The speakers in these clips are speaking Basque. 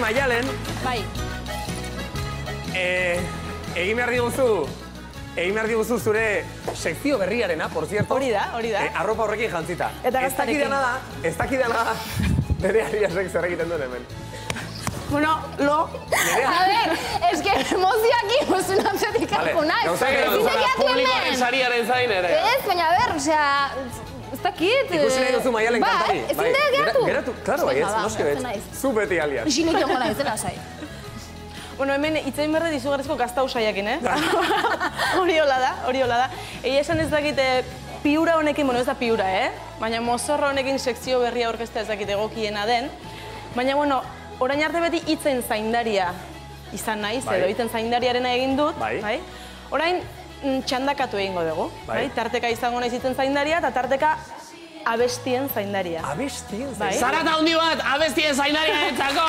Maialen. Bai. Egin behar diguzu zure sekzio berriarena, por cierto. Hori da. Arropa horrekin jantzita. Eta gaztarekin. Ez dakidana da, bere Ariasek zer egiten duen hemen. Bueno, lo... A ver, es que emozioak emozionatzetik hartu nahi. Publikoaren sariaren zain ere. Ez, baina, a ver, osea... Ez dakit... Ikusi nahi duzu Maialen kantari. Ezin dut geratu? Geratu, klaro, noski bet. Zu beti Alias. Isinik jongo nahi, zela zai. Bueno, hemen itzein berde dizugarrezko gaztau saiakin, Hori hola da. Egia esan ez dakit piura honekin, bueno ez da piura, Baina mozorro honekin sekzio berria orkestea ez dakit egokiena den. Baina, bueno, orain arte beti itzen zaindaria izan naiz, edo itzen zaindariarena egin dut. Orain txandakatu egingo dugu. Tarteka izango naiz itzen zaindaria eta tarteka abestien zaindaria. Abestien zaindaria? Zarata hundi bat, abestien zaindaria entzako!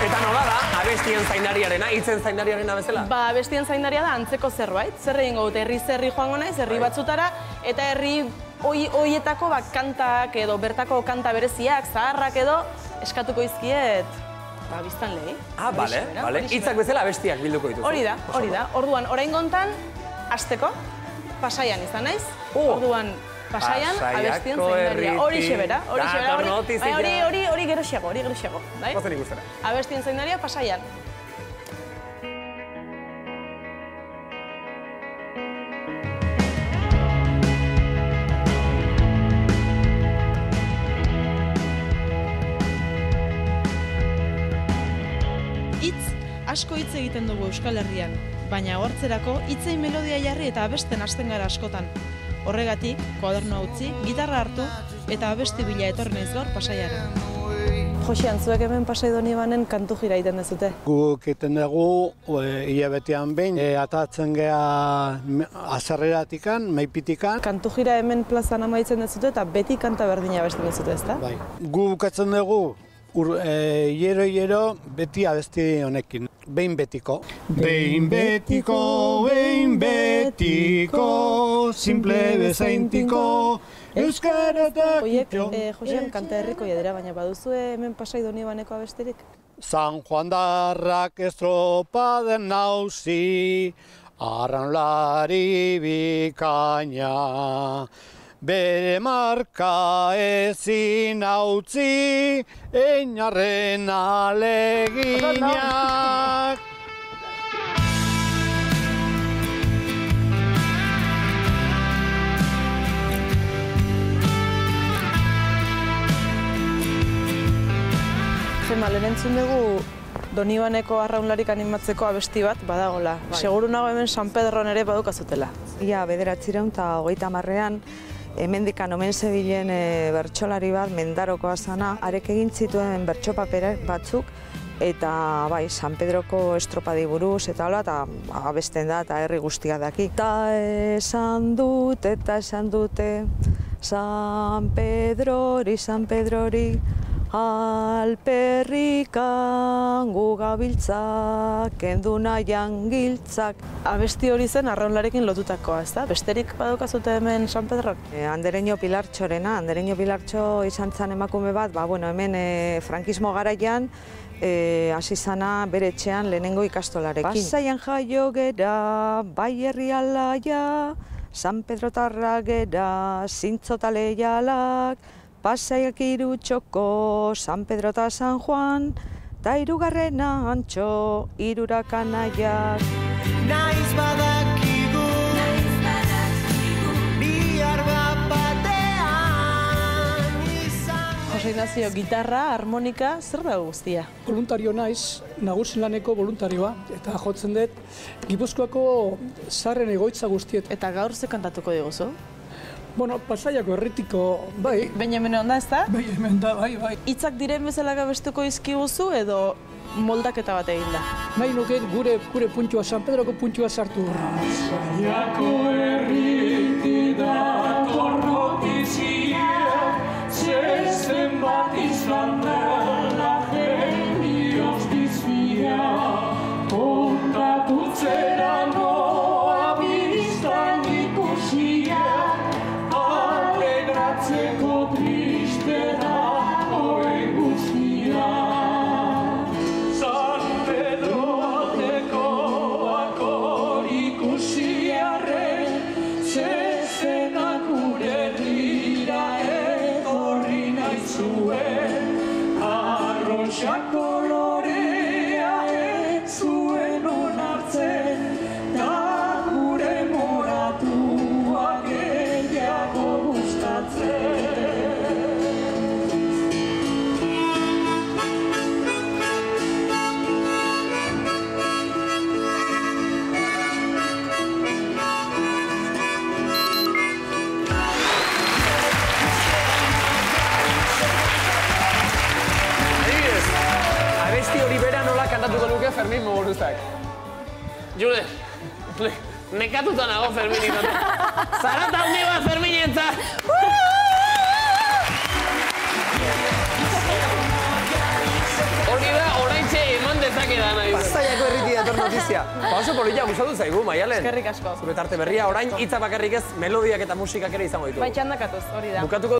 Eta nola da, abestien zaindariarena, itzen zaindariarena bezala? Ba, abestien zaindaria da antzeko zerbait. Zer egingo dut, herri joango naiz, herri batzutara, eta herri hoietako kantak edo bertako kanta bereziak, zaharrak edo, eskatuko izkiet, biztan lehi. Bale. Hitzak bezala abestiak bilduko dituzu. Hori da. Orduan, orain gontan, hasteko, Pasaian izan naiz. Orduan, Pasaian, abestien zaindaria. Horixe bera. Hori geroxiago. Gozen ikustera. Abestien zaindaria, Pasaian. Asko hitz egiten dugu Euskal Herrian, baina hortzerako hitzei melodia jarri eta abesten hasten gara askotan. Horregatik, koadernoa utzi, gitarra hartu eta abesti bila etorri naiz gaur Pasaiara. Josean, zuek hemen Pasai Donibanen kantu jira egiten dezute? Guk egiten dugu hilabetean behin, atatzen geha azerreratikan, meipitikan. Kantu jira hemen plazan amaitzen dezute eta beti kanta berdina abesten dezute, ezta? Bai. Gu bukatzen dugu hiero beti abesti honekin. Behin betiko. Behin betiko, simple bezaintiko, euskaratak itxo. Josean, kanta herriko dira, baina baduzu hemen Pasai Donibaneko abestirik? San Juan darrak estropaden nauzi, arraunlari bikaina. Bere marka ezin hautzi, einarren aleginak. Lehen entzun dugu Donibaneko arraunlarik animatzeko abesti bat badagola. Seguru nago hemen San Pedron ere badukazutela. Ia 1930ean, hemendikan omen zebilen bertsolari bat, Mendarokoa zana, arek egin zituen bertsopaperak batzuk, eta bai, San Pedroko estropadi buruz, eta hola, eta abesten da, eta herri guztia daki. Ta esan dute, San Pedrori, alperrikan gu gabiltzak, kendu nahian giltzak. Abesti hori zen arraunlarekin lotutakoa, ezta? Besterik badukazute hemen San Pedrok? Andereño Pilartxorena, Andereño Pilartxo izan zen emakume bat, hemen frankismo garaian, hasi zana bere etxean lehenengo ikastolarekin. Pasaian jaio gera, bai herri alaia, San Pedrotarra gera, zintzota leialak, Pasaiak Irutxoko, San Pedro eta San Juan, ta hirugarrena Antxo, hirurak anaiak. Naiz badakigu, bihar batean izan. Jose Ignacio, gitarra, harmonika, zer da guztia? Voluntario naiz, nagusi laneko voluntarioa, eta jotzen dut Gipuzkoako zaharren egoitza guztiet. Eta gaur ze kantatuko diguzu? Bueno, Pasaiako herritiko, bai. Baina hemen onda, ez da? Bai, hemen da, bai. Hitzak diren bezala gabestuko izkiguzu edo moldaketa bat egin da? Nahi nuke gure puntua, San Pedroko puntua sartu. Pasaiako herriti dator notizia, zezen bat izan dela genioz bizia, kontatutzera noa biztan ikusia, Atzeko triste dagoen guztia. San Pedroteko akor ikusiarren, zezenak gure dira etorri nahi zuen. Arroxak kolorea ez zuen onartzen, da gure moratuak gehiago gustatzen. Abesti hori bera nola kantatuko luke Fermin Muguruzak? Jule, nekatuta nago Fermin izan. Zarata handi bat Fermin entzat! Hori da, oraintxe eman dezakedan nahi. Pasaiako herriti dator notizia. Oso polita gustatu zaigu, Maialen. Eskerrik asko. Zure tarte berria, orain hitza bakarrik ez, melodiak eta musikak ere izango ditu. Bai, txandakatuz, hori da. Bukatuko